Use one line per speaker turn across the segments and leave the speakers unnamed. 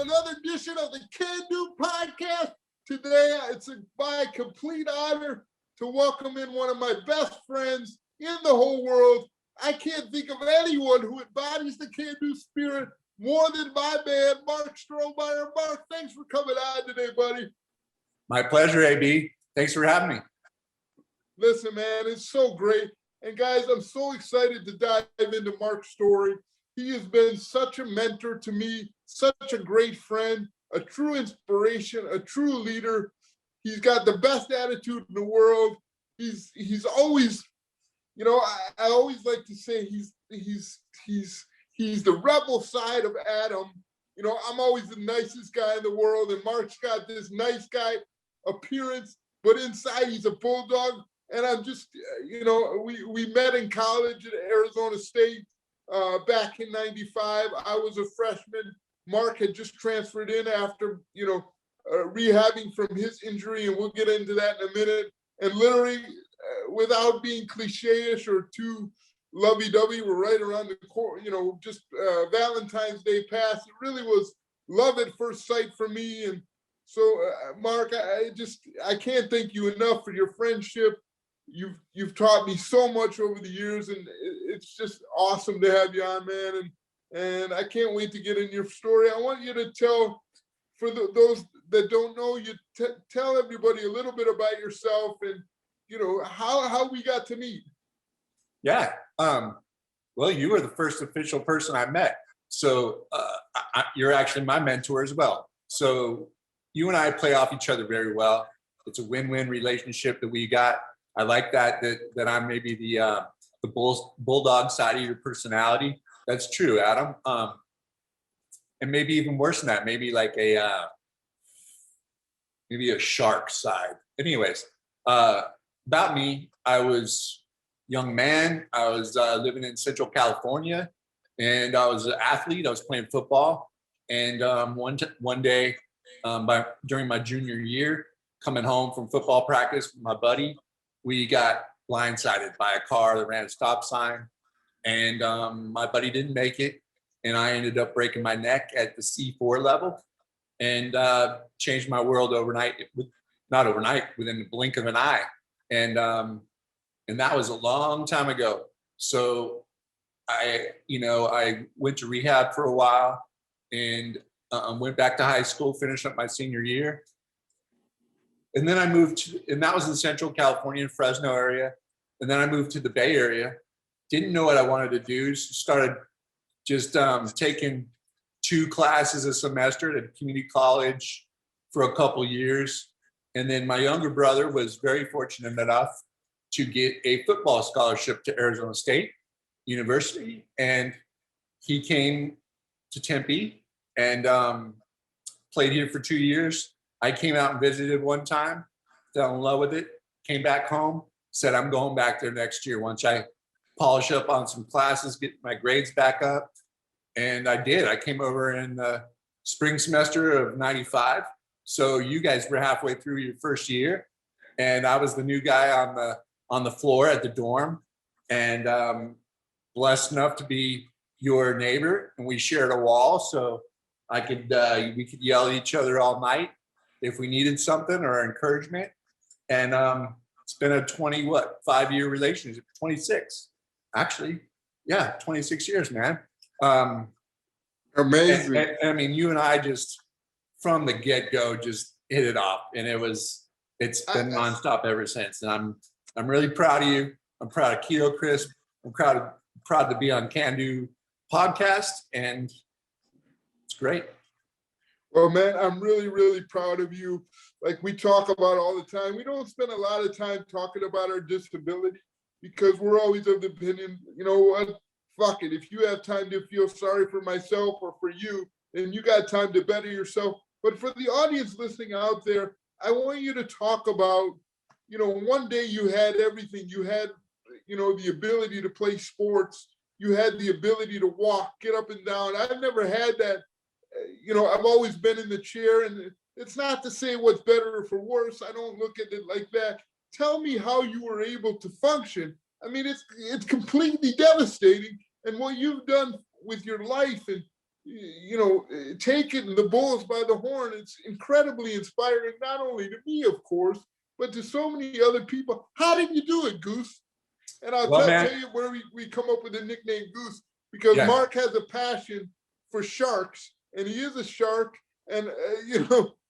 another edition of the CanDo Podcast. Today, it's my complete honor to welcome in one of my best friends in the whole world. I can't think of anyone who embodies the CanDo spirit more than my man, Marc Strohmaier. Marc, thanks for coming on today, buddy.
My pleasure, AB. Thanks for having me.
Listen, man, it's so great. And guys, I'm so excited to dive into Marc's story. He has been such a mentor to me, such a great friend, a true inspiration, a true leader. He's got the best attitude in the world. He's always, you know, I always like to say he's the rebel side of Adam. You know, I'm always the nicest guy in the world, and Marc's got this nice guy appearance, but inside he's a bulldog. And I'm just, you know, we met in college at Arizona State back in '95. I was a freshman. Marc had just transferred in after, you know, rehabbing from his injury, and we'll get into that in a minute. And literally, without being cliche-ish or too lovey-dovey, we're right around the corner, you know, just Valentine's Day passed. It really was love at first sight for me. And so, Marc, I can't thank you enough for your friendship. You've taught me so much over the years, and it's just awesome to have you on, man. And I can't wait to get in your story. I want you to tell, for those that don't know you, tell everybody a little bit about yourself and, you know, how we got to meet.
Yeah. Well, you were the first official person I met. So you're actually my mentor as well. So you and I play off each other very well. It's a win-win relationship that we got. I like that I'm maybe the bulldog side of your personality. That's true, Adam. And maybe even worse than that, maybe like a shark side. Anyways, about me, I was a young man. I was living in Central California, and I was an athlete. I was playing football. And one day, during my junior year, coming home from football practice with my buddy, we got blindsided by a car that ran a stop sign, and my buddy didn't make it, and I ended up breaking my neck at the C4 level, and changed my world overnight. Not overnight, within the blink of an eye, and that was a long time ago. So I went to rehab for a while, and went back to high school, finished up my senior year. And then I moved and that was in Central California, Fresno area. And then I moved to the Bay Area. Didn't know what I wanted to do. So started just taking 2 classes a semester at a community college for a couple years. And then my younger brother was very fortunate enough to get a football scholarship to Arizona State University. And he came to Tempe and played here for 2 years. I came out and visited one time, fell in love with it, came back home, said I'm going back there next year once I polish up on some classes, get my grades back up. And I did. I came over in the spring semester of '95. So you guys were halfway through your first year, and I was the new guy on the floor at the dorm, and blessed enough to be your neighbor, and we shared a wall, so we could yell at each other all night if we needed something or encouragement. And it's been a 5-year relationship, 26, actually. Yeah, 26 years, man.
Amazing.
And, I mean, you and I just, from the get-go, just hit it off. And it's been nonstop ever since. And I'm really proud of you. I'm proud of Keto Crisp. I'm proud to be on CanDo Podcast. And it's great.
Well, man, I'm really, really proud of you. Like we talk about all the time, we don't spend a lot of time talking about our disability because we're always of the opinion, you know what, fuck it. If you have time to feel sorry for myself or for you, then you got time to better yourself. But for the audience listening out there, I want you to talk about, you know, one day you had everything. You had, you know, the ability to play sports. You had the ability to walk, get up and down. I've never had that. You know, I've always been in the chair, and it's not to say what's better or for worse. I don't look at it like that. Tell me how you were able to function. I mean, it's completely devastating. And what you've done with your life and taking the bulls by the horn. It's incredibly inspiring, not only to me, of course, but to so many other people. How did you do it, Goose? And I'll tell you where we come up with the nickname Goose, because Marc has a passion for sharks, and he is a shark. And,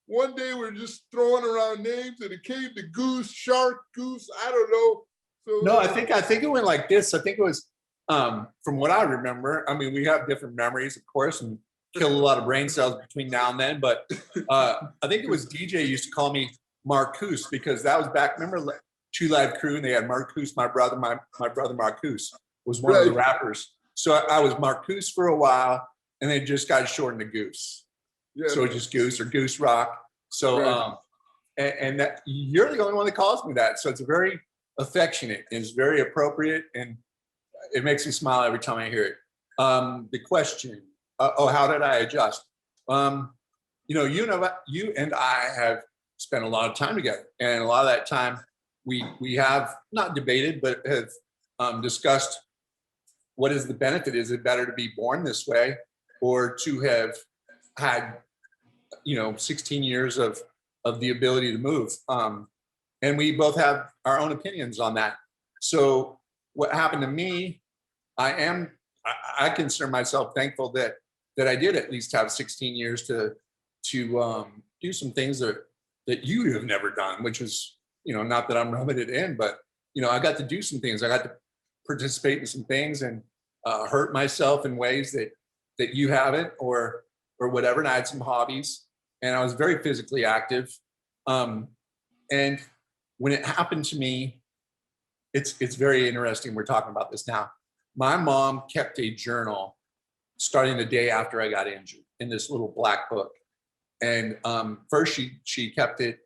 one day we're just throwing around names, and it came to Goose, Shark, Goose, I don't know. So,
no, I think it went like this. I think it was, from what I remember, I mean, we have different memories, of course, and kill a lot of brain cells between now and then. But I think it was DJ used to call me Marcus, because that was back, remember Two Live Crew, and they had Marcus, my brother Marcus was one of the rappers. So I was Marcus for a while, and then just got shortened to Goose. Yeah. So it's just Goose or Goose Rock. So, and that, you're the only one that calls me that. So it's very affectionate, and it's very appropriate, and it makes me smile every time I hear it. The question, how did I adjust? You and I have spent a lot of time together, and a lot of that time we have not debated, but have discussed what is the benefit. Is it better to be born this way, or to have had 16 years of the ability to move? And we both have our own opinions on that. So what happened to me, I consider myself thankful that I did at least have 16 years to do some things that you have never done, which is, not that I'm rubbing it in, but, I got to do some things. I got to participate in some things and hurt myself in ways that you haven't, or whatever. And I had some hobbies, and I was very physically active. And when it happened to me, it's very interesting. We're talking about this now. My mom kept a journal starting the day after I got injured in this little black book. And first she kept it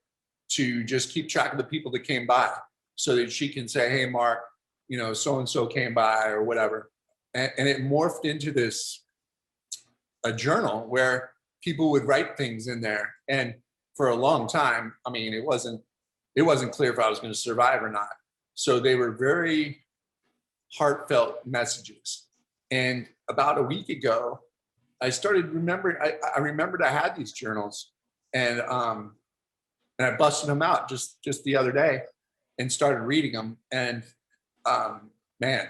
to just keep track of the people that came by, so that she can say, hey, Marc, so-and-so came by, or whatever. And it morphed into a journal where people would write things in there. And for a long time, I mean, it wasn't clear if I was going to survive or not. So they were very heartfelt messages. And about a week ago, I started remembering, I remembered I had these journals, and I busted them out just the other day and started reading them. And man,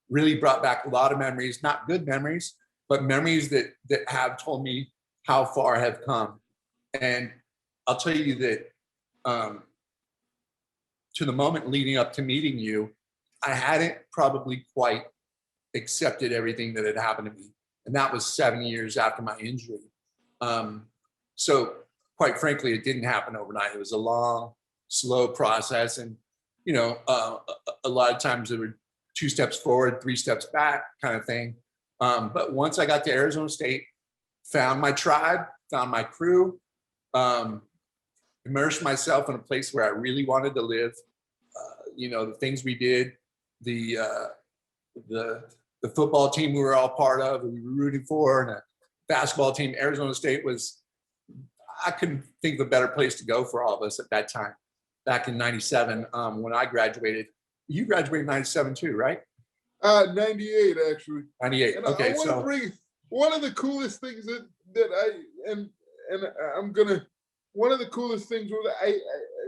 really brought back a lot of memories, not good memories, but memories that have told me how far I have come. And I'll tell you that to the moment leading up to meeting you, I hadn't probably quite accepted everything that had happened to me. And that was 7 years after my injury. So quite frankly, it didn't happen overnight. It was a long, slow process. And, a lot of times there were 2 steps forward, 3 steps back kind of thing. But once I got to Arizona State, found my tribe, found my crew, immersed myself in a place where I really wanted to live. The things we did, the football team we were all part of, we were rooting for, and a basketball team. Arizona State was, I couldn't think of a better place to go for all of us at that time, back in 97, when I graduated. You graduated in 97 too, right?
98, actually.
98,
and
okay.
I want to bring one of the coolest things one of the coolest things was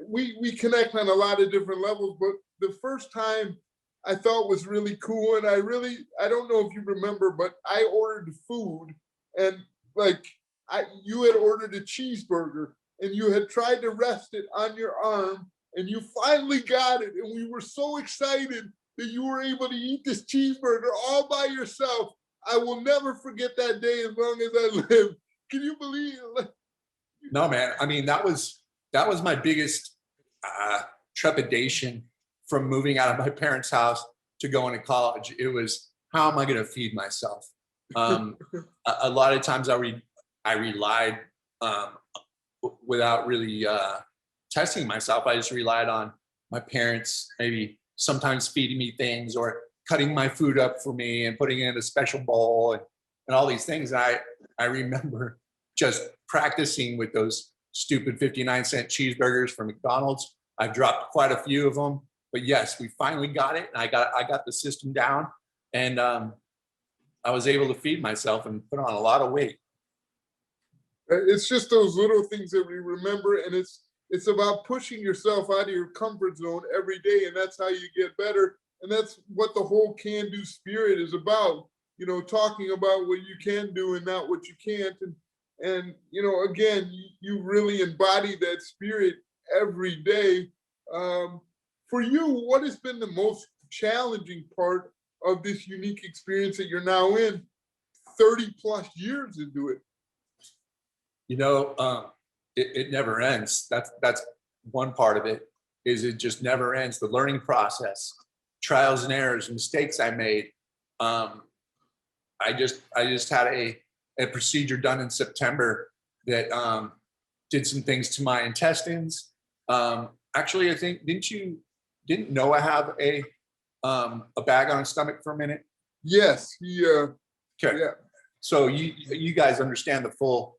we connect on a lot of different levels, but the first time I thought was really cool, and I don't know if you remember, but I ordered food, and you had ordered a cheeseburger, and you had tried to rest it on your arm, and you finally got it, and we were so excited that you were able to eat this cheeseburger all by yourself. I will never forget that day as long as I live. Can you believe it?
No, man. I mean, that was my biggest trepidation from moving out of my parents' house to going to college. It was, how am I going to feed myself? A lot of times I relied without really testing myself. I just relied on my parents, maybe sometimes feeding me things or cutting my food up for me and putting it in a special bowl and all these things. And I remember just practicing with those stupid 59-cent cheeseburgers from McDonald's. I've dropped quite a few of them, but yes, we finally got it. And I got the system down. And I was able to feed myself and put on a lot of weight.
It's just those little things that we remember, and it's about pushing yourself out of your comfort zone every day, and that's how you get better. And that's what the whole can-do spirit is about. Talking about what you can do and not what you can't. And again, you really embody that spirit every day. For you, what has been the most challenging part of this unique experience that you're now in 30 plus years into it?
It never ends. That's one part of it, is it just never ends. The learning process, trials and errors, mistakes I made. I just had a procedure done in September that did some things to my intestines. Actually, I think didn't Noah have a bag on his stomach for a minute?
Yes. Okay.
Yeah. So you guys understand the full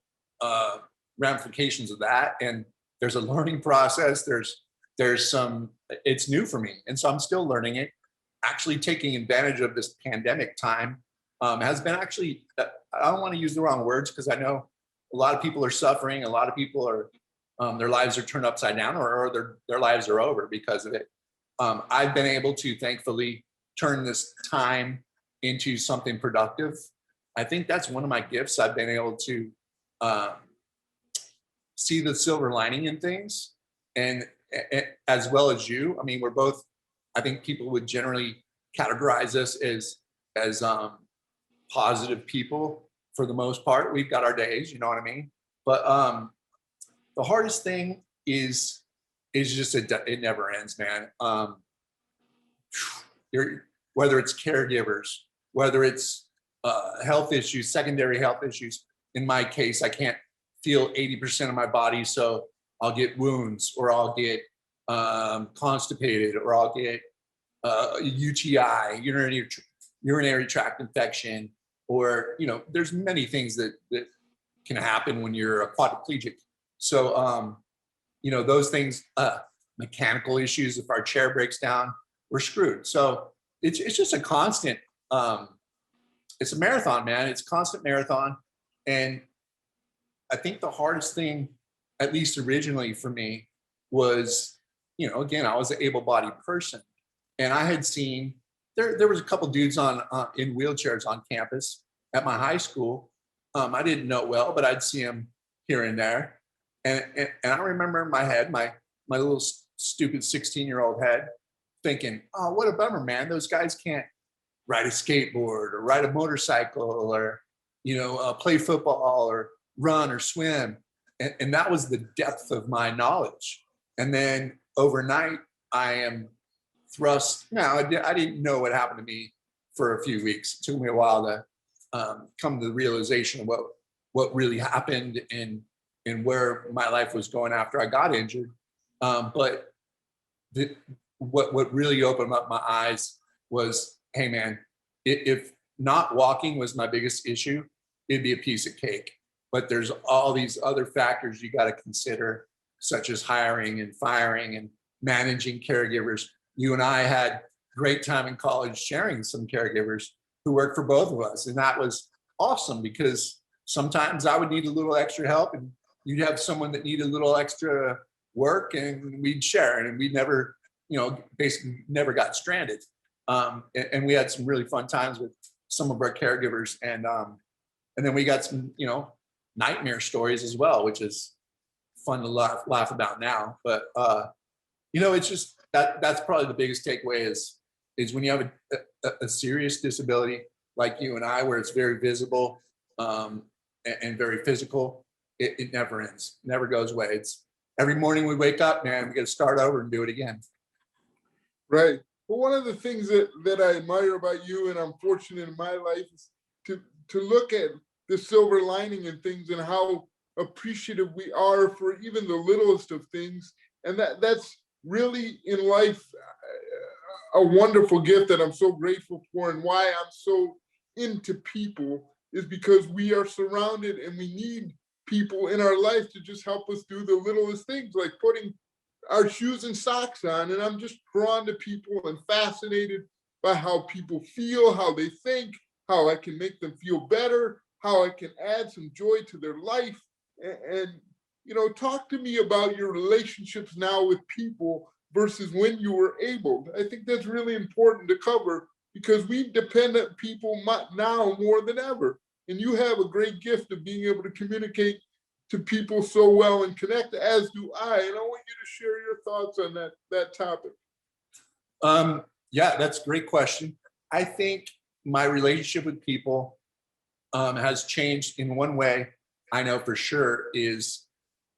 ramifications of that, and there's a learning process. There's some. It's new for me, and so I'm still learning it. Actually, taking advantage of this pandemic time has been actually. I don't want to use the wrong words, because I know a lot of people are suffering. A lot of people are their lives are turned upside down, or their lives are over because of it. I've been able to, thankfully, turn this time into something productive. I think that's one of my gifts. I've been able to see the silver lining in things, and as well as you. I mean, we're both, I think people would generally categorize us as positive people for the most part. We've got our days, you know what I mean? But the hardest thing is just it never ends, man. Whether it's caregivers, whether it's health issues, secondary health issues. In my case, I can't feel 80% of my body, so I'll get wounds, or I'll get constipated, or I'll get UTI, urinary tract infection, or there's many things that can happen when you're a quadriplegic. So those things, mechanical issues. If our chair breaks down, we're screwed. So it's just a constant. It's a marathon, man. It's a constant marathon. And I think the hardest thing, at least originally for me, was, again, I was an able-bodied person, and I had seen there was a couple dudes in wheelchairs on campus at my high school. I didn't know well, but I'd see them here and there. And I remember in my head, my little stupid 16-year-old head, thinking, oh, what a bummer, man. Those guys can't ride a skateboard or ride a motorcycle, or play football or run or swim. And that was the depth of my knowledge. And then overnight, I am thrust. Now, I didn't know what happened to me for a few weeks. It took me a while to come to the realization of what really happened and where my life was going after I got injured. But what really opened up my eyes was, hey, man, if not walking was my biggest issue, it'd be a piece of cake. But there's all these other factors you got to consider, such as hiring and firing and managing caregivers. You and I had great time in college sharing some caregivers who worked for both of us. And that was awesome, because sometimes I would need a little extra help, and you'd have someone that needed a little extra work, and we'd share, and we never, basically never got stranded. And we had some really fun times with some of our caregivers. And then we got some, nightmare stories as well, which is fun to laugh about now. But, it's just that's probably the biggest takeaway is when you have a serious disability like you and I, where it's very visible and very physical, it never ends, never goes away. It's every morning we wake up, man, we got to start over and do it again.
Right. Well, one of the things that I admire about you, and I'm fortunate in my life, is to look at the silver lining in things and how appreciative we are for even the littlest of things. And that's really in life a wonderful gift that I'm so grateful for. And why I'm so into people is because we are surrounded, and we need people in our life to just help us do the littlest things, like putting our shoes and socks on. And I'm just drawn to people and fascinated by how people feel, how they think, how I can make them feel better, how I can add some joy to their life. And talk to me about your relationships now with people versus when you were able. I think that's really important to cover because we depend on people now more than ever. And you have a great gift of being able to communicate to people so well and connect, as do I. And I want you to share your thoughts on that topic.
Yeah, that's a great question. I think my relationship with people has changed in one way. I know for sure is,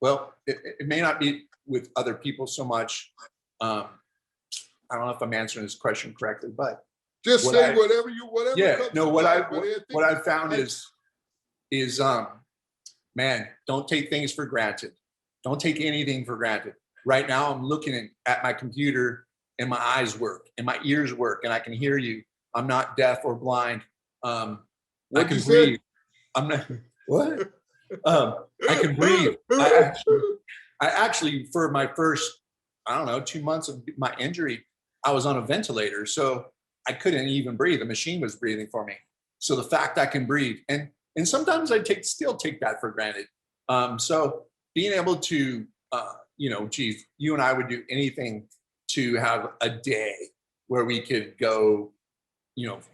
well, it may not be with other people so much. I don't know if I'm answering this question correctly, but
just say whatever.
Yeah, no. What I've found is man, don't take things for granted. Don't take anything for granted. Right now, I'm looking at my computer and my eyes work and my ears work and I can hear you. I'm not deaf or blind. I can breathe. I'm not what? I can breathe. I actually, for my first, 2 months of my injury, I was on a ventilator, so I couldn't even breathe. The machine was breathing for me. So the fact I can breathe, and sometimes I still take that for granted. So being able to, geez, you and I would do anything to have a day where we could go,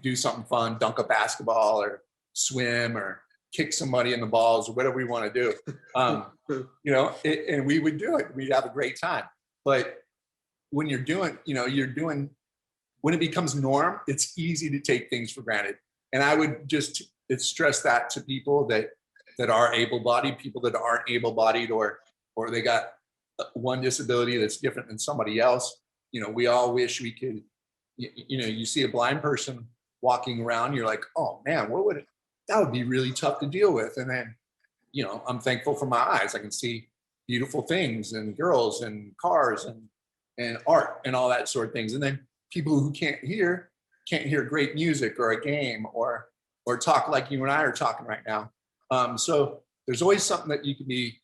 do something fun, dunk a basketball or swim or kick somebody in the balls or whatever we want to do. And we would do it. We'd have a great time. But when you're doing, when it becomes norm, it's easy to take things for granted. And I would just stress that to people that are able-bodied, people that aren't able-bodied, or they got one disability that's different than somebody else. We all wish we could, you see a blind person walking around, you're like, oh man, that would be really tough to deal with. And then, I'm thankful for my eyes. I can see beautiful things and girls and cars and art and all that sort of things. And then people who can't hear great music or a game or talk like you and I are talking right now. So there's always something that you can be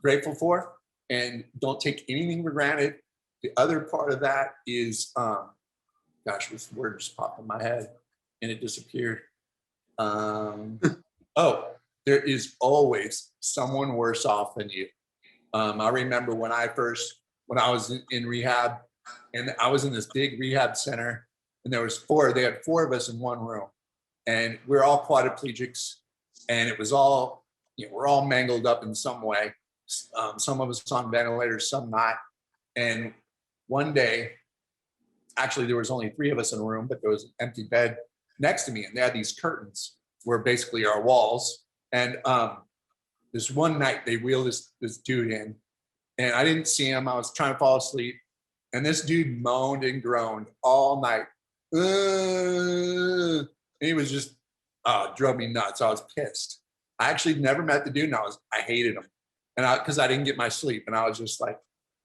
grateful for, and don't take anything for granted. The other part of that is, this word just popped in my head and it disappeared. There is always someone worse off than you. I remember when I was in rehab, and I was in this big rehab center, and they had 4 of us in one room, and we're all quadriplegics, and it was all, we're all mangled up in some way. Some of us on ventilators, some not. And one day, actually there was only 3 of us in a room, but there was an empty bed next to me, and they had these curtains were basically our walls. And this one night they wheeled this dude in, and I didn't see him. I was trying to fall asleep, and this dude moaned and groaned all night. And he was just drove me nuts. I was pissed. I actually never met the dude, and I hated him, and because I didn't get my sleep, and I was just like,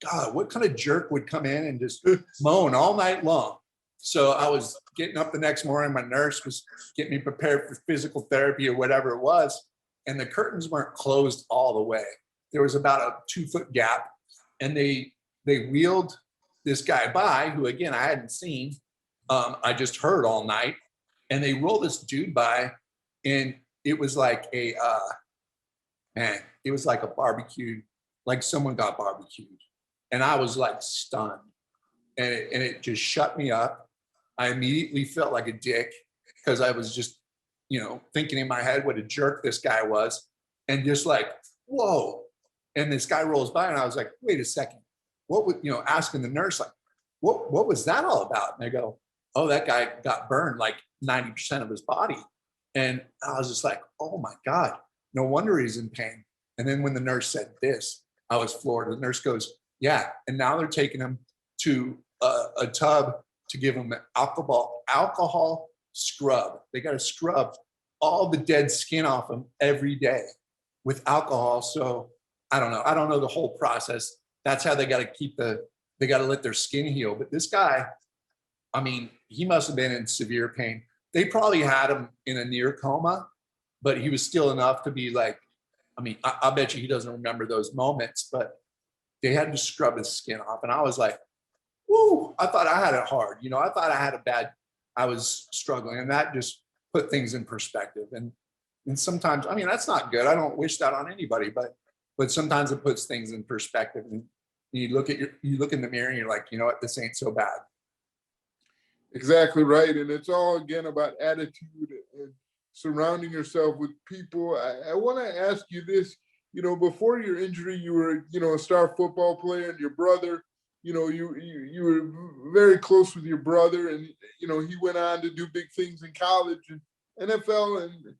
God, what kind of jerk would come in and just moan all night long? So I was getting up the next morning. My nurse was getting me prepared for physical therapy or whatever it was, and the curtains weren't closed all the way. There was about a 2-foot gap, and they wheeled this guy by, who again I hadn't seen. I just heard all night, and they rolled this dude by, and it was like it was like a barbecue, like someone got barbecued, and I was like stunned, and it just shut me up. I immediately felt like a dick because I was just, thinking in my head what a jerk this guy was, and just like, whoa. And this guy rolls by, and I was like, wait a second, what would, asking the nurse, like, what was that all about? And they go, oh, that guy got burned like 90% of his body. And I was just like, oh my God, no wonder he's in pain. And then when the nurse said this, I was floored. The nurse goes, yeah. And now they're taking him to a tub to give him an alcohol scrub. They got to scrub all the dead skin off him every day with alcohol. So I don't know the whole process. That's how they got to they got to let their skin heal. But this guy, I mean, he must have been in severe pain. They probably had him in a near coma, but he was still enough to be like, I mean, I bet you he doesn't remember those moments, but they had to scrub his skin off. And I was like, woo, I thought I had it hard. I thought I was struggling, and that just put things in perspective. And sometimes, I mean, that's not good. I don't wish that on anybody, but sometimes it puts things in perspective. And you look in the mirror and you're like, you know what, this ain't so bad.
Exactly right. And it's all, again, about attitude and surrounding yourself with people. I want to ask you this, before your injury, you were, a star football player, and your brother, you were very close with your brother, and, he went on to do big things in college and NFL. And,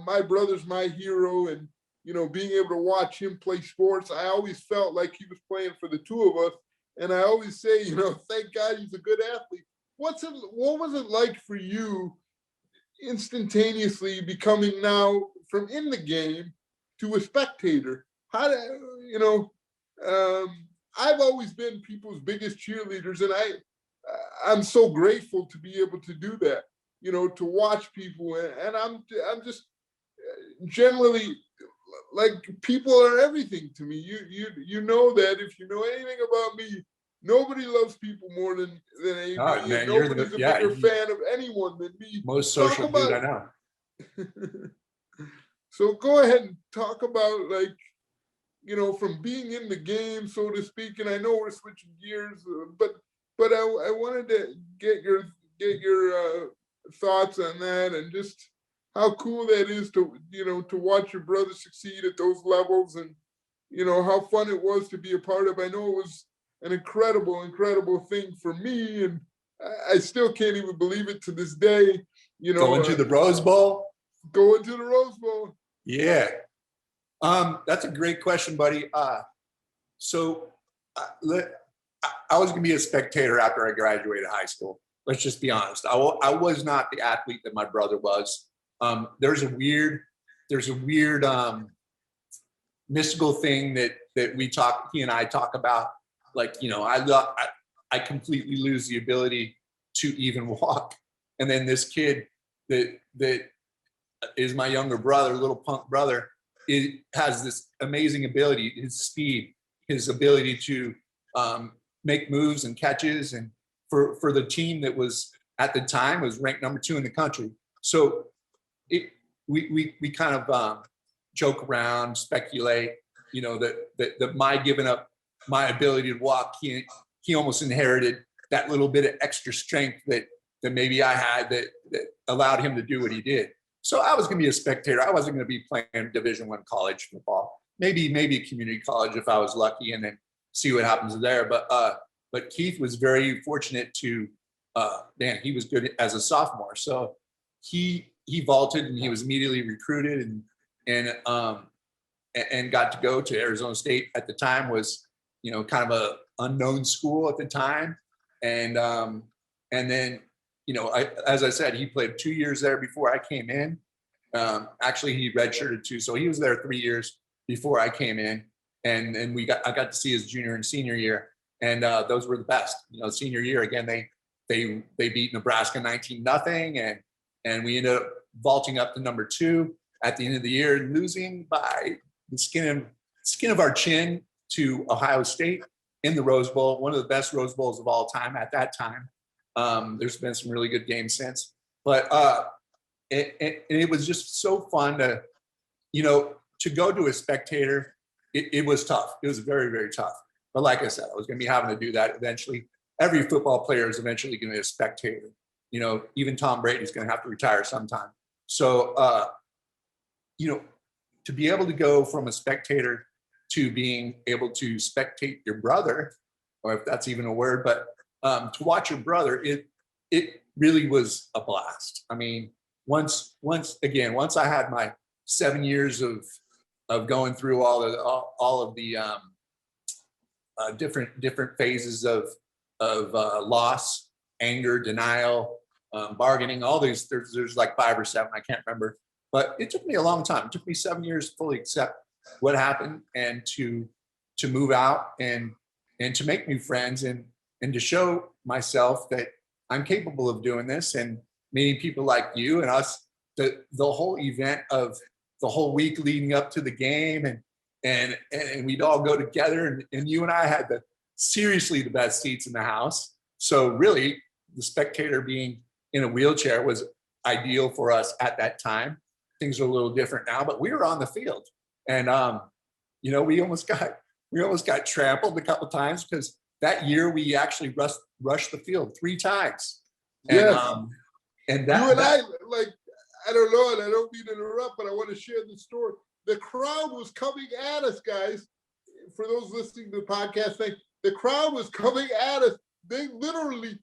my brother's my hero. And, being able to watch him play sports, I always felt like he was playing for the two of us. And I always say, thank God he's a good athlete. What was it like for you instantaneously becoming now from in the game to a spectator? I've always been people's biggest cheerleaders, and I'm so grateful to be able to do that, to watch people. And I'm just generally, like, people are everything to me. You know that if you know anything about me, nobody loves people more than Amy.
Oh, man,
nobody's a bigger fan of anyone than me.
Most social dude I know.
So go ahead and talk about, like, from being in the game, so to speak. And I know we're switching gears, but I wanted to get your thoughts on that, and just how cool that is to watch your brother succeed at those levels, and how fun it was to be a part of. I know it was an incredible thing for me, and I still can't even believe it to this day.
Going to the Rose Bowl.
Going to the Rose Bowl.
Yeah, that's a great question, buddy. So I was going to be a spectator after I graduated high school. Let's just be honest. I was not the athlete that my brother was. There's a weird mystical thing that he and I talk about. Like, I completely lose the ability to even walk. And then this kid that is my younger brother, little punk brother, has this amazing ability, his speed, his ability to make moves and catches. And for the team that was at the time was ranked number 2 in the country. So we kind of joke around, speculate, that my giving up my ability to walk, he almost inherited that little bit of extra strength that maybe I had that allowed him to do what he did. So I was going to be a spectator. I wasn't going to be playing Division I college football. Maybe a community college if I was lucky, and then see what happens there. But Keith was very fortunate to, he was good as a sophomore. So he vaulted, and he was immediately recruited, and got to go to Arizona State. At the time was, kind of a unknown school at the time. And then, as I said, he played 2 years there before I came in. Actually, he redshirted 2, so he was there 3 years before I came in. And I got to see his junior and senior year, and those were the best. Senior year again, they beat Nebraska 19-0, and we ended up vaulting up to number 2 at the end of the year, losing by the skin of our chin to Ohio State in the Rose Bowl, one of the best Rose Bowls of all time at that time. There's been some really good games since, but it was just so fun to go to a spectator. It was tough. It was very, very tough. But like I said, I was going to be having to do that eventually. Every football player is eventually going to be a spectator. Even Tom Brady's going to have to retire sometime. So, to be able to go from a spectator to being able to spectate your brother, or if that's even a word, but to watch your brother, it really was a blast. I mean, once I had my 7 years of going through all of the different phases of loss, anger, denial, bargaining, all these, there's like 5 or 7, I can't remember, but it took me a long time. It took me 7 years to fully accept what happened, and to move out and to make new friends, and to show myself that I'm capable of doing this, and meeting people like you and us, the whole event of the whole week leading up to the game, and we'd all go together, and you and I had seriously the best seats in the house. So really, the spectator being in a wheelchair was ideal for us at that time. Things are a little different now, but we were on the field, and we almost got trampled a couple times because that year we actually rushed the field 3 times. And,
yes.
And
you and I, like, I don't know, and I don't mean to interrupt, but I want to share the story. The crowd was coming at us, guys. For those listening to the podcast thing, the crowd was coming at us. They literally,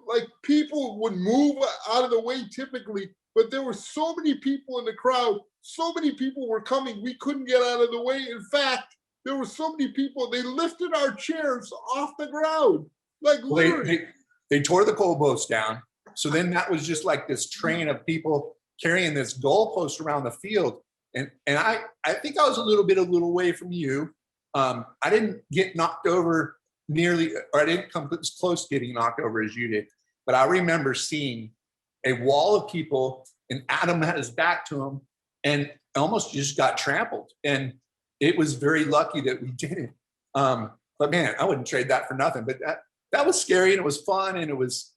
like, people would move out of the way typically, but there were so many people in the crowd. So many people were coming. We couldn't get out of the way. In fact, there were so many people, they lifted our chairs off the ground. Like, literally.
They tore the goalpost down. So then that was just like this train of people carrying this goalpost around the field. And I think I was a little away from you. I didn't get knocked over nearly, or I didn't come as close to getting knocked over as you did. But I remember seeing a wall of people, and Adam had his back to him and almost just got trampled. And it was very lucky that we didn't. But man, I wouldn't trade that for nothing. But that was scary, and it was fun, and it was,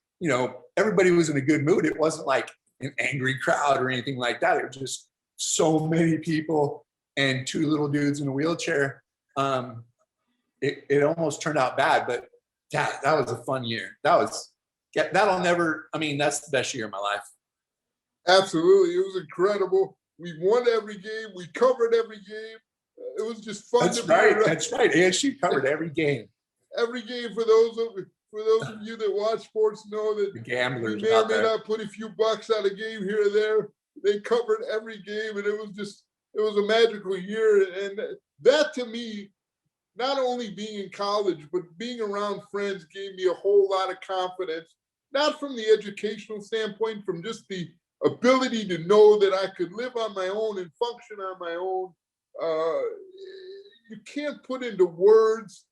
everybody was in a good mood. It wasn't like an angry crowd or anything like that. It was just so many people and 2 little dudes in a wheelchair. It almost turned out bad, but that was a fun year. That's the best year of my life.
Absolutely. It was incredible. We won every game. We covered every game. It was just fun.
That's right. ASU covered every game.
Every game. For those of you that watch sports know that
the gamblers
we may or may not put a few bucks on a game here or there. They covered every game, and it was a magical year. And that, to me, not only being in college, but being around friends gave me a whole lot of confidence, not from the educational standpoint, from just the ability to know that I could live on my own and function on my own. You can't put into words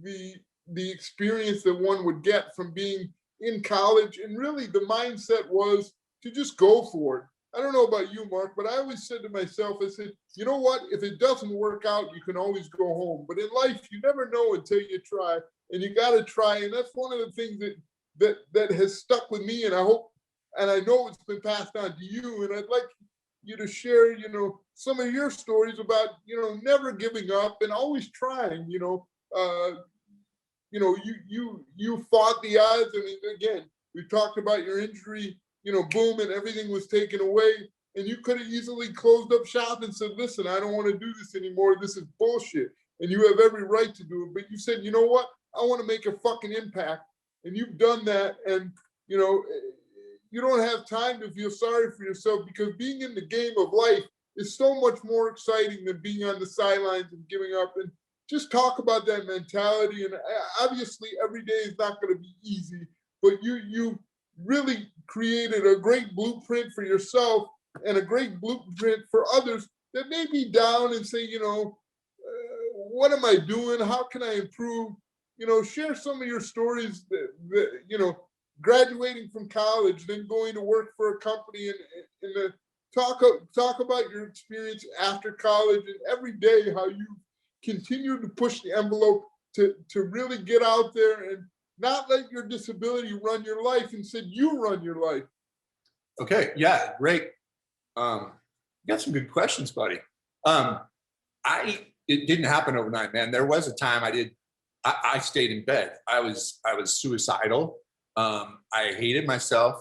the experience that one would get from being in college. And really the mindset was to just go for it. I don't know about you, Mark, but I always said to myself, I said, you know what? If it doesn't work out, you can always go home. But in life, you never know until you try, and you got to try. And that's one of the things that has stuck with me. And I hope, and I know it's been passed on to you. And I'd like you to share, some of your stories about, never giving up and always trying. You fought the odds. I mean, again, we talked about your injury. Boom, and everything was taken away. And you could have easily closed up shop and said, listen, I don't want to do this anymore. This is bullshit. And you have every right to do it. But you said, you know what? I want to make a fucking impact. And you've done that. And, you don't have time to feel sorry for yourself, because being in the game of life is so much more exciting than being on the sidelines and giving up. And just talk about that mentality. And obviously, every day is not going to be easy. But you really created a great blueprint for yourself and a great blueprint for others that may be down and say, what am I doing? How can I improve? Share some of your stories that graduating from college, then going to work for a company, and talk about your experience after college, and every day how you continue to push the envelope to really get out there and not let your disability run your life. Instead, you run your life.
Okay. Yeah. Great. You got some good questions, buddy. It didn't happen overnight, man. There was a time I stayed in bed. I was suicidal. I hated myself.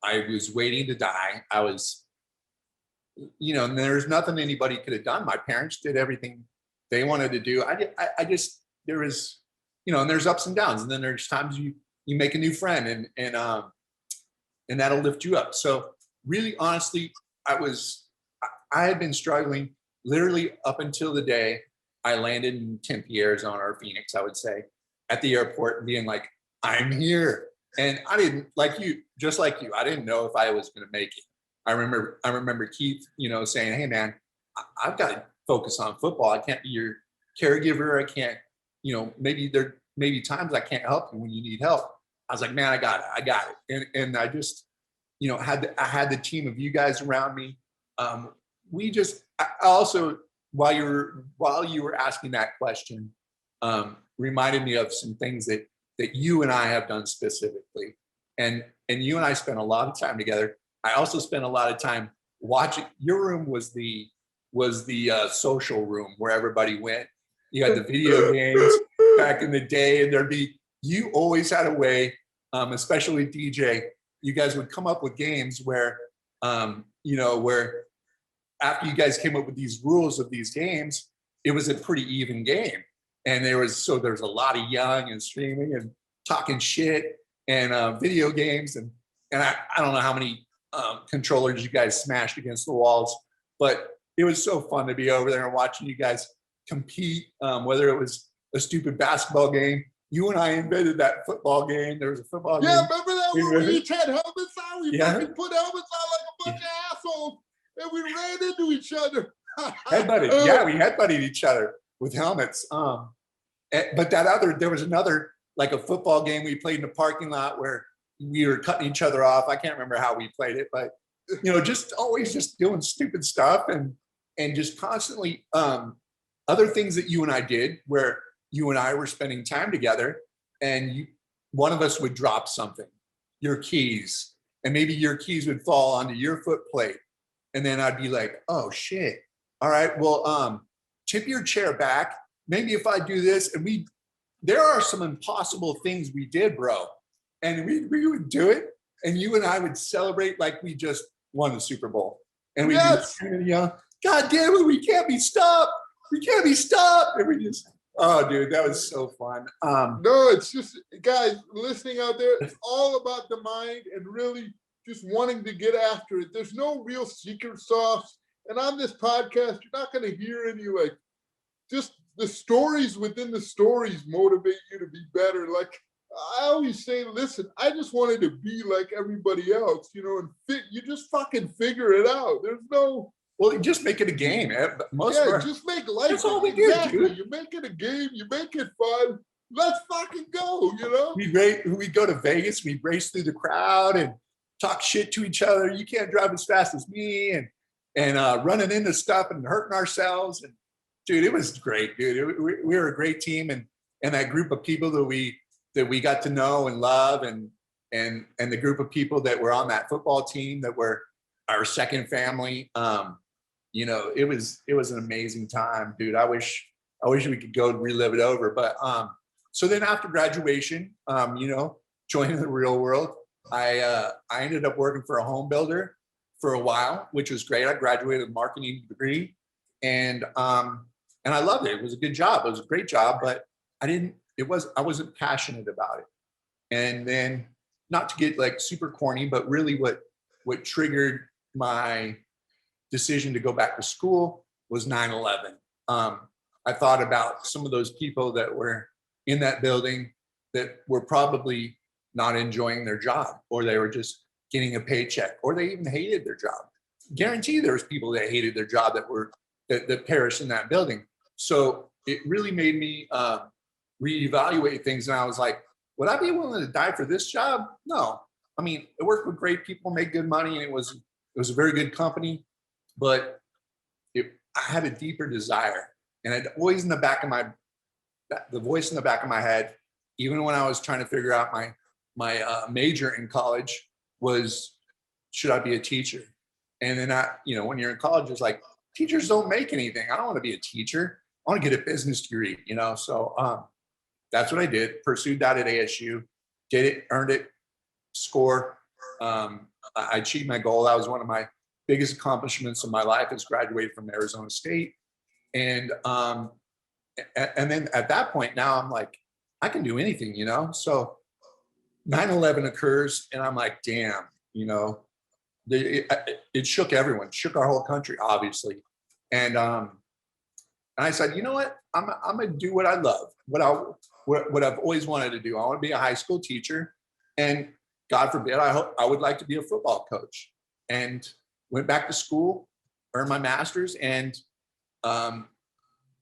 I was waiting to die. I was, and there's nothing anybody could have done. My parents did everything they wanted to do. There was, and there's ups and downs, and then there's times you make a new friend, and that'll lift you up. So really, honestly, I had been struggling literally up until the day I landed in Tempe, Arizona, or Phoenix, I would say, at the airport, and being like, I'm here. And I didn't, just like you, I didn't know if I was going to make it. I remember Keith, saying, hey man, I've got to focus on football. I can't be your caregiver. I can't, maybe there may be times I can't help you when you need help. I was like, man, I got it. And I just, I had the team of you guys around me. I also, while you were asking that question, reminded me of some things that you and I have done specifically. And you and I spent a lot of time together. I also spent a lot of time watching. Your room was the social room where everybody went. You had the video games back in the day, and you always had a way, especially DJ, you guys would come up with games where, where after you guys came up with these rules of these games, it was a pretty even game. And there's a lot of yelling and screaming and talking shit and video games. And I don't know how many controllers you guys smashed against the walls, but it was so fun to be over there and watching you guys compete, whether it was a stupid basketball game. You and I invented that football game. There was a football game.
Yeah, remember that when we each had helmets on? We fucking put helmets on like a bunch of assholes, and we ran into each other.
Headbutted. Yeah, we headbutted each other with helmets. But there was another, like a football game we played in the parking lot where we were cutting each other off. I can't remember how we played it, but just always just doing stupid stuff and just constantly other things that you and I did where you and I were spending time together, and one of us would drop something, your keys, and maybe your keys would fall onto your foot plate. And then I'd be like, oh shit. All right, well, tip your chair back. Maybe if I do this, and there are some impossible things we did, bro. And we would do it, and you and I would celebrate like we just won the Super Bowl. And we'd be screaming, God damn it, we can't be stopped. We can't be stopped. And we just, oh, dude, that was so fun.
No, it's just, guys, listening out there, it's all about the mind and really just wanting to get after it. There's no real secret sauce. And on this podcast, you're not going to hear any, like, just the stories within the stories motivate you to be better. Like, I always say, listen, I just wanted to be like everybody else, and you just fucking figure it out. There's no...
Well, you just make it a game.
Just make life.
That's all we do, dude.
You make it a game. You make it fun. Let's fucking go,
We go to Vegas. We race through the crowd and talk shit to each other. You can't drive as fast as me, and running into stuff and hurting ourselves. And dude, it was great, dude. We were a great team, and that group of people that we got to know and love, and the group of people that were on that football team that were our second family. It was an amazing time, dude. I wish we could go relive it over. But so then after graduation, joining the real world, I ended up working for a home builder for a while, which was great. I graduated with a marketing degree, and I loved it. It was a good job. It was a great job, but I wasn't passionate about it. And then, not to get like super corny, but really what triggered my decision to go back to school was 9/11. I thought about some of those people that were in that building that were probably not enjoying their job, or they were just getting a paycheck, or they even hated their job. Guarantee there was people that hated their job that perished in that building. So it really made me reevaluate things. And I was like, would I be willing to die for this job? No. I mean, I worked with great people, made good money, and it was a very good company, but I had a deeper desire. And I'd always the voice in the back of my head, even when I was trying to figure out my major in college, was, should I be a teacher? And then when you're in college, it's like, teachers don't make anything. I don't want to be a teacher. I want to get a business degree, So that's what I did. Pursued that at ASU, did it, earned it, score. I achieved my goal. That was one of my biggest accomplishments of my life, is graduated from Arizona State. And then at that point, now I'm like, I can do anything, So 9/11 occurs, and I'm like, damn, it shook everyone, shook our whole country, obviously. And I said, you know what? I'm gonna do what I love, what I've always wanted to do. I want to be a high school teacher, and God forbid, I would like to be a football coach. And went back to school, earned my master's, and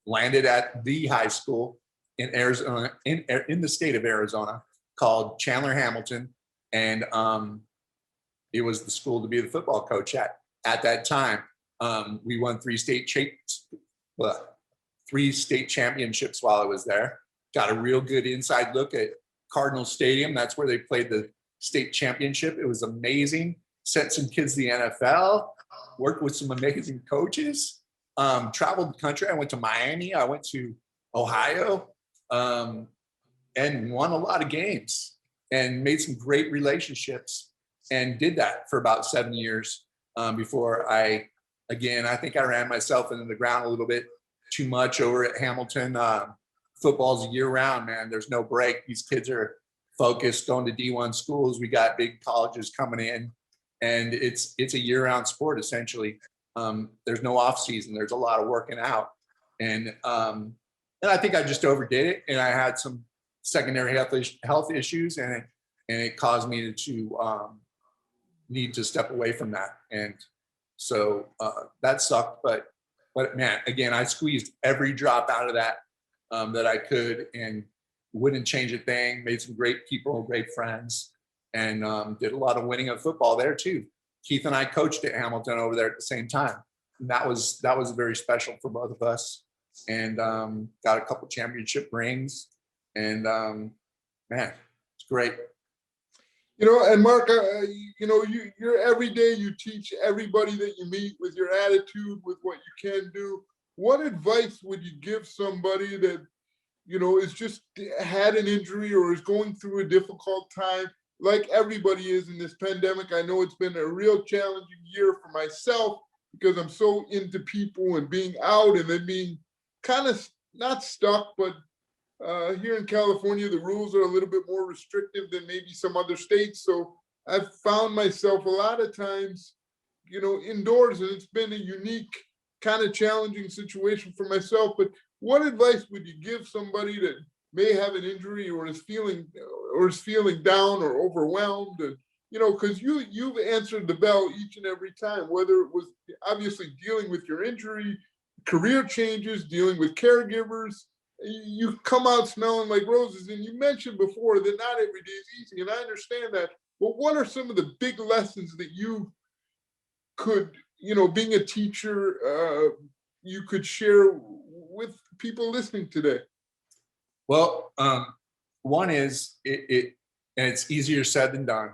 landed at the high school in Arizona, in the state of Arizona, called Chandler Hamilton. And it was the school to be the football coach at that time. We won three state championships while I was there. Got a real good inside look at Cardinal Stadium. That's where they played the state championship. It was amazing. sent some kids to the NFL, worked with some amazing coaches, traveled the country. I went to Miami, I went to Ohio, and won a lot of games and made some great relationships, and did that for about 7 years before I think I ran myself into the ground a little bit too much over at Hamilton. Football's year round, man. There's no break. These kids are focused, going to D1 schools. We got big colleges coming in, and it's a year round sport essentially. There's no off season. There's a lot of working out, and I think I just overdid it, and I had some secondary health issues, and it caused me to need to step away from that, and so that sucked. But man, again, I squeezed every drop out of that that I could, and wouldn't change a thing. Made some great people, great friends, and did a lot of winning of football there too. Keith and I coached at Hamilton over there at the same time. And that was very special for both of us, and got a couple championship rings, and man, it's great.
And Marc, you're every day you teach everybody that you meet with your attitude, with what you can do. What advice would you give somebody that, is just had an injury or is going through a difficult time, like everybody is in this pandemic? I know it's been a real challenging year for myself because I'm so into people and being out, and then being kind of not stuck, but here in California, the rules are a little bit more restrictive than maybe some other states. So I've found myself a lot of times, indoors, and it's been a unique kind of challenging situation for myself. But what advice would you give somebody that may have an injury or is feeling down or overwhelmed? And, because you've answered the bell each and every time, whether it was obviously dealing with your injury, career changes, dealing with caregivers. You come out smelling like roses. And you mentioned before that not every day is easy, and I understand that. But what are some of the big lessons that you could, being a teacher, you could share with people listening today?
Well, one is and it's easier said than done,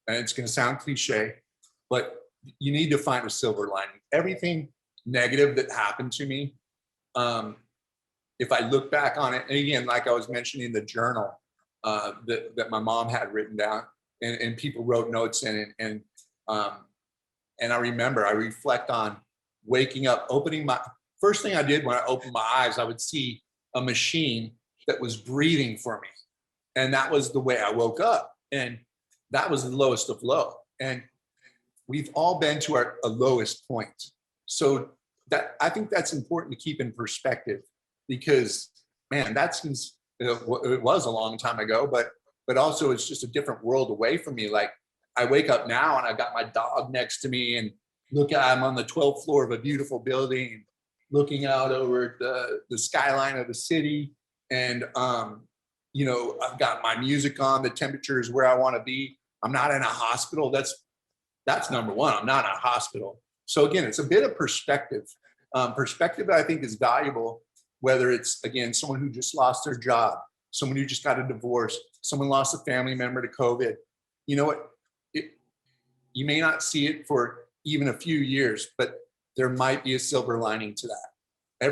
and it's going to sound cliche, but you need to find a silver lining. Everything negative that happened to me, if I look back on it, and again, like I was mentioning, the journal that my mom had written down, and people wrote notes in it, and I remember, I reflect on waking up, first thing I did when I opened my eyes, I would see a machine that was breathing for me, and that was the way I woke up, and that was the lowest of low. And we've all been to our lowest point, so that I think that's important to keep in perspective. Because, man, that seems, it was a long time ago, but also it's just a different world away from me. Like, I wake up now and I've got my dog next to me, and I'm on the 12th floor of a beautiful building, looking out over the skyline of the city. And, I've got my music on, the temperature is where I want to be. I'm not in a hospital. That's number one. I'm not in a hospital. So again, it's a bit of perspective. Perspective, I think, is valuable. Whether it's, again, someone who just lost their job, someone who just got a divorce, someone lost a family member to COVID. You know what? You may not see it for even a few years, but there might be a silver lining to that.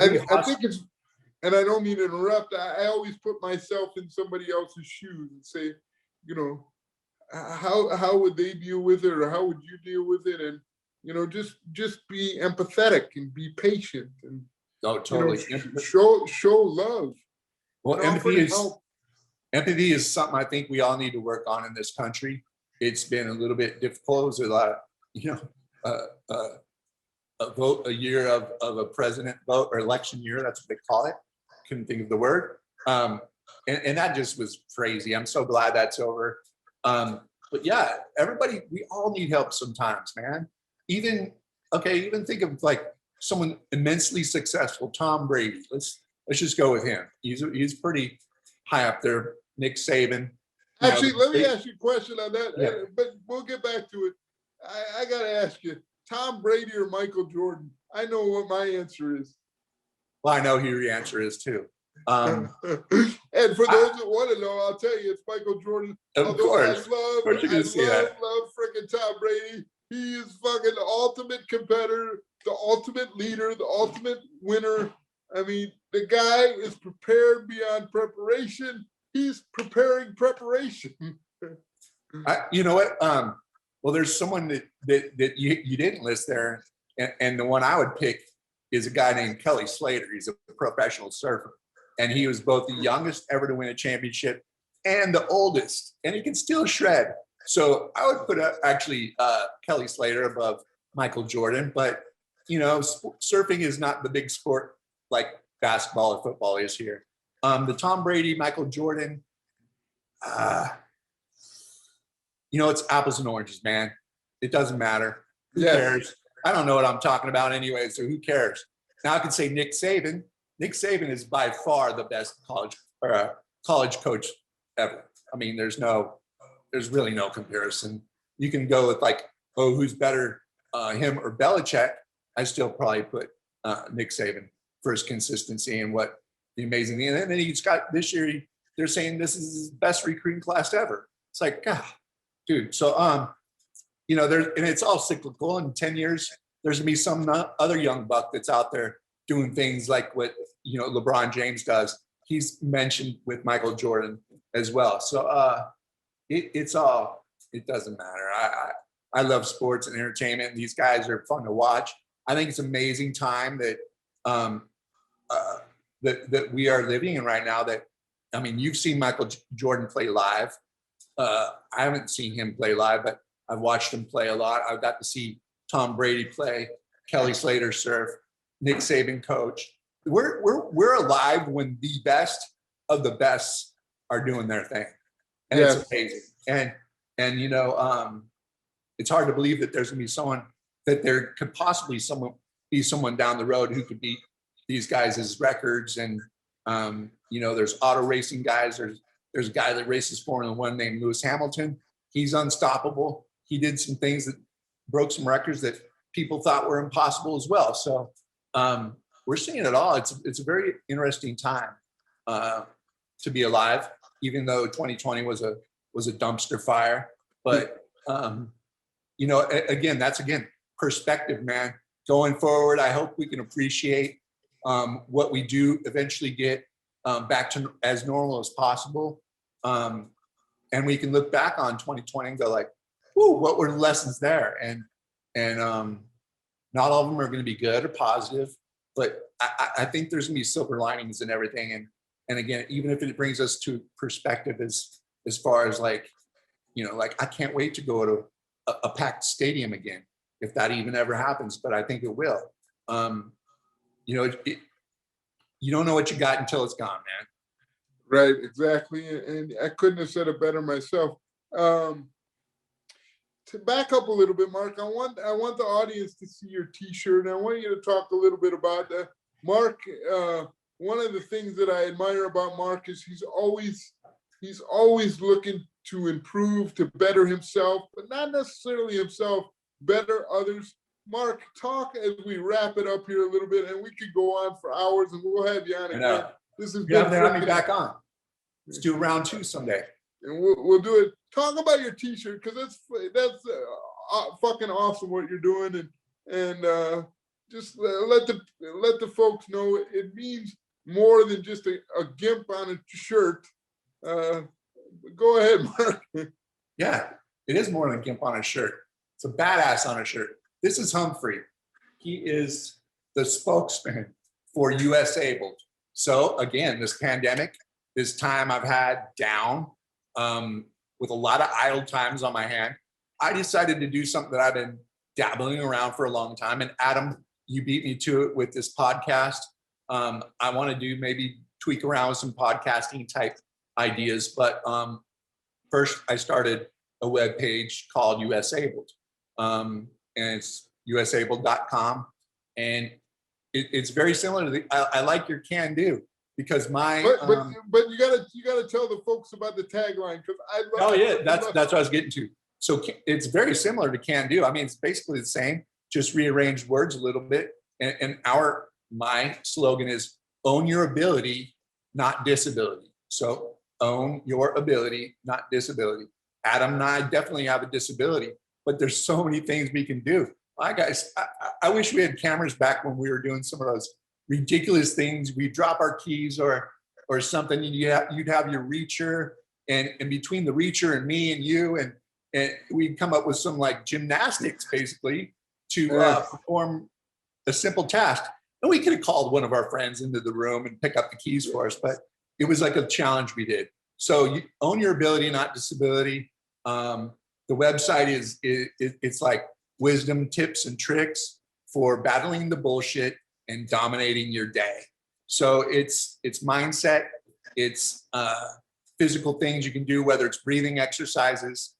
I think it's, and I don't mean to interrupt, I always put myself in somebody else's shoes and say, how would they deal with it, or how would you deal with it? And, just be empathetic and be patient, and
oh, totally.
Show love.
Well, empathy is something I think we all need to work on in this country. It's been a little bit difficult. There's a lot of, a year of a president vote, or election year. That's what they call it. Couldn't think of the word. And that just was crazy. I'm so glad that's over. But yeah, everybody, we all need help sometimes, man. Even think of like someone immensely successful, Tom Brady. Let's just go with him. He's pretty high up there. Nick Saban.
Actually, let me ask you a question on that,
yeah.
But we'll get back to it. I got to ask you, Tom Brady or Michael Jordan? I know what my answer is.
Well, I know who your answer is too.
And for those that want to know, I'll tell you, it's Michael Jordan.
Of course.
I love freaking Tom Brady. He is fucking the ultimate competitor, the ultimate leader, the ultimate winner. I mean, the guy is prepared beyond preparation. He's preparing preparation.
You know what? Well, there's someone that you didn't list there, and the one I would pick is a guy named Kelly Slater. He's a professional surfer, and he was both the youngest ever to win a championship and the oldest, and he can still shred. So I would put actually Kelly Slater above Michael Jordan, but you know, surfing is not the big sport like basketball or football is here. The Tom Brady, Michael Jordan, you know, it's apples and oranges, man. It doesn't matter. Who cares? I don't know what I'm talking about anyway, so who cares? Now I can say Nick Saban. Nick Saban is by far the best college coach ever. I mean, there's really no comparison. You can go with like, oh, who's better, him or Belichick? I still probably put Nick Saban for his consistency and what the amazing thing. And then he's got this year, they're saying this is his best recruiting class ever. It's like, God, dude. So, you know, and it's all cyclical. In 10 years, there's gonna be some other young buck that's out there doing things like what, you know, LeBron James does. He's mentioned with Michael Jordan as well. So it doesn't matter. I love sports and entertainment. These guys are fun to watch. I think it's an amazing time that that we are living in right now. That, I mean, you've seen Michael Jordan play live. I haven't seen him play live, but I've watched him play a lot. I've got to see Tom Brady play, Kelly Slater surf, Nick Saban coach. We're alive when the best of the best are doing their thing, and it's amazing. And you know, it's hard to believe that there's gonna be someone, that there could possibly be someone down the road who could beat these guys' records. And you know, there's auto racing guys. There's a guy that races Formula One named Lewis Hamilton. He's unstoppable. He did some things that broke some records that people thought were impossible as well. So we're seeing it all. It's a very interesting time to be alive, even though 2020 was a dumpster fire. But you know, again, that's perspective, man. Going forward, I hope we can appreciate what we do eventually get back to as normal as possible. And we can look back on 2020 and go like, "Ooh, what were the lessons there?" And not all of them are going to be good or positive, but I think there's going to be silver linings in everything. And again, even if it brings us to perspective as far as like, you know, like I can't wait to go to a packed stadium again, if that even ever happens, but I think it will. You know, you don't know what you got until it's gone, man.
Right, exactly. And I couldn't have said it better myself. To back up a little bit, Marc, I want the audience to see your T-shirt, and I want you to talk a little bit about that. Marc, one of the things that I admire about Marc is he's always looking to improve, to better himself, but not necessarily himself, better others. Marc, talk as we wrap it up here a little bit, and we could go on for hours, and we'll have you on again. This is
good. Have me back on. Let's do round 2 someday.
And we'll do it. Talk about your T-shirt, because that's fucking awesome what you're doing, and just let the folks know it means more than just a GIMP on a shirt. Go ahead, Marc.
Yeah, it is more than a GIMP on a shirt. It's a badass on a shirt. This is Humphrey. He is the spokesman for US Abled. So again, this pandemic, this time I've had down, with a lot of idle times on my hand, I decided to do something that I've been dabbling around for a long time. And Adam, you beat me to it with this podcast. I want to maybe tweak around with some podcasting type ideas. But first, I started a webpage called US Abled. And it's usabled.com. And it's very similar to I like your CanDo. Because but
you gotta tell the folks about the tagline, because I love.
Oh yeah, that's what I was getting to. So it's very similar to CanDo. I mean, it's basically the same, just rearranged words a little bit. And my slogan is own your ability, not disability. So own your ability, not disability. Adam and I definitely have a disability, but there's so many things we can do. My guys, I wish we had cameras back when we were doing some of those ridiculous things. We drop our keys or something, and you'd have your reacher, and between the reacher and me and you, and we'd come up with some like gymnastics basically to perform a simple task. And we could have called one of our friends into the room and pick up the keys for us, but it was like a challenge we did. So you own your ability, not disability. The website it's like wisdom, tips, and tricks for battling the bullshit and dominating your day. So it's mindset, it's physical things you can do, whether it's breathing exercises.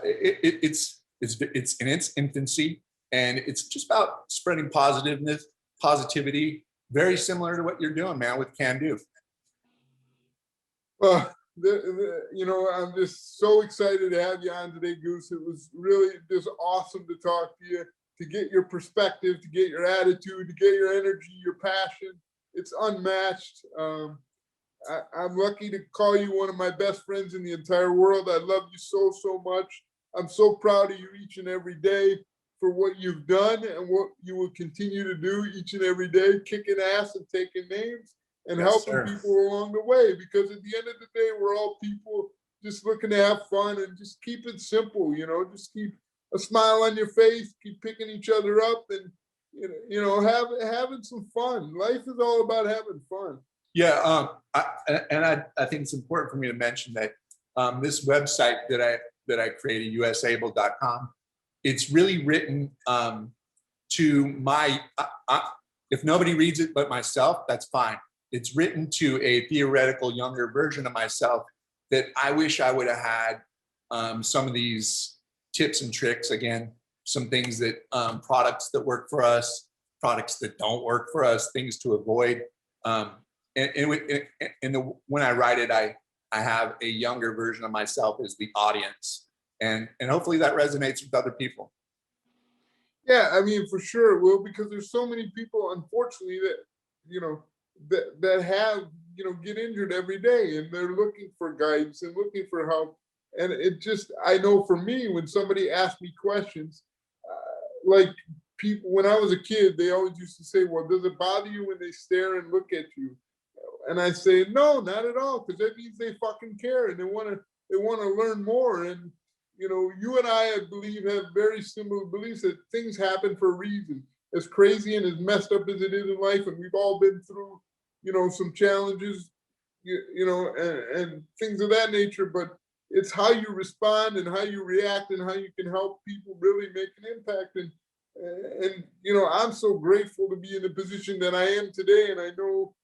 It's in its infancy, and it's just about spreading positivity, very similar to what you're doing, man, with CanDo.
Well, I'm just so excited to have you on today, Goose. It was really just awesome to talk to you, to get your perspective, to get your attitude, to get your energy, your passion. It's unmatched. I'm lucky to call you one of my best friends in the entire world. I love you so, so much. I'm so proud of you each and every day for what you've done and what you will continue to do each and every day, kicking ass and taking names and helping people along the way. Because at the end of the day, we're all people just looking to have fun and just keep it simple, just keep a smile on your face, keep picking each other up, and having some fun. Life is all about having fun.
Yeah, I think it's important for me to mention that this website that I created, usable.com, it's really written to my. If nobody reads it but myself, that's fine. It's written to a theoretical younger version of myself that I wish I would have had some of these tips and tricks. Again, some things that products that work for us, products that don't work for us, things to avoid. When I write it, I have a younger version of myself as the audience, and hopefully that resonates with other people.
Yeah, I mean, for sure it will, because there's so many people, unfortunately, that have get injured every day, and they're looking for guidance and looking for help. And I know for me, when somebody asks me questions, like people when I was a kid, they always used to say, "Well, does it bother you when they stare and look at you?" And I say, no, not at all, because that means they fucking care and they want to learn more. And you and I believe, have very similar beliefs that things happen for a reason. As crazy and as messed up as it is in life, and we've all been through, some challenges, and things of that nature. But it's how you respond and how you react and how you can help people really make an impact. And I'm so grateful to be in the position that I am today, and I know.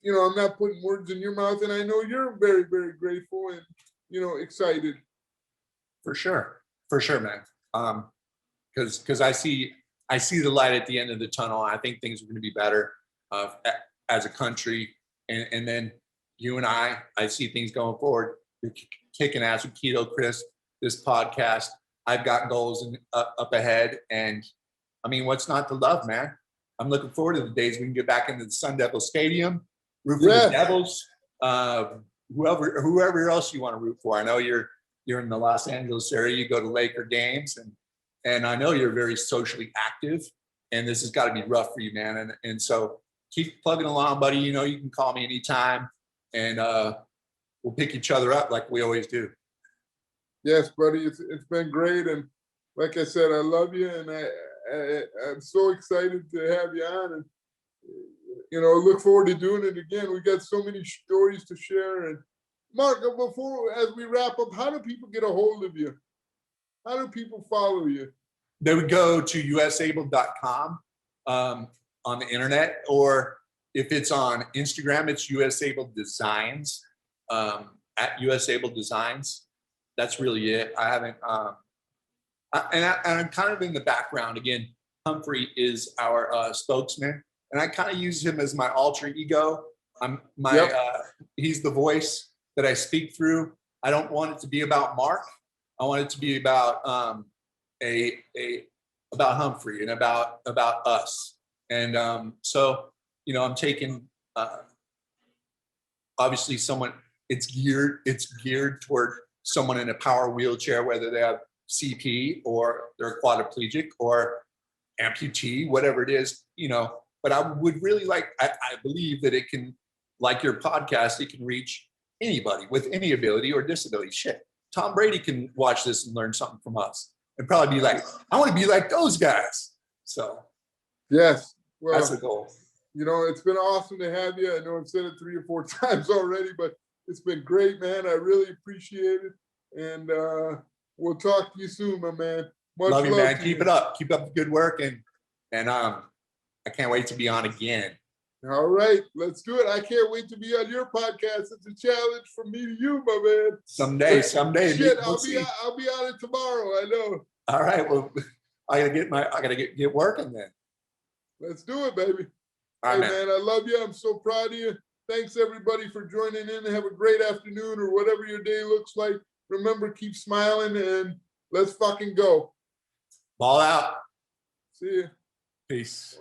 I'm not putting words in your mouth, and I know you're very, very grateful and, excited.
For sure, man. Because I see the light at the end of the tunnel. I think things are going to be better as a country, and then you and I see things going forward. You're kicking ass with Keto Chris, this podcast. I've got goals up ahead, and I mean, what's not to love, man? I'm looking forward to the days we can get back into the Sun Devil Stadium. Root for the Devils, whoever else you want to root for. I know you're in the Los Angeles area. You go to Laker games, and I know you're very socially active. And this has got to be rough for you, man. And so keep plugging along, buddy. You can call me anytime, and we'll pick each other up like we always do.
Yes, buddy. It's been great, and like I said, I love you, and I'm so excited to have you on, and look forward to doing it again. We got so many stories to share. And Marc, as we wrap up, how do people get a hold of you? How do people follow you?
They would go to usable.com on the internet, or if it's on Instagram, it's usable designs at usable designs. That's really it. I haven't, I'm kind of in the background. Again, Humphrey is our spokesman, and I kind of use him as my alter ego. He's the voice that I speak through. I don't want it to be about Marc. I want it to be about about Humphrey and about us. And so I'm taking obviously it's geared toward someone in a power wheelchair, whether they have CP or they're quadriplegic or amputee, whatever it is, but I would really I believe that it can, like your podcast, it can reach anybody with any ability or disability. Shit, Tom Brady can watch this and learn something from us and probably be like, I want to be like those guys. So
yes, well,
that's the goal.
It's been awesome to have you. I know I've said it 3 or 4 times already, but it's been great, man. I really appreciate it. And we'll talk to you soon, my man. Much
love you, man.
Keep
it up. Keep up the good work. And I can't wait to be on again.
All right, let's do it. I can't wait to be on your podcast. It's a challenge from me to you, my man.
Someday.
Shit, I'll be on it tomorrow. I know.
All right. Well, I gotta get working then.
Let's do it, baby.
All right,
man. I love you. I'm so proud of you. Thanks everybody for joining in. Have a great afternoon or whatever your day looks like. Remember, keep smiling and let's fucking go.
Ball out.
See you.
Peace.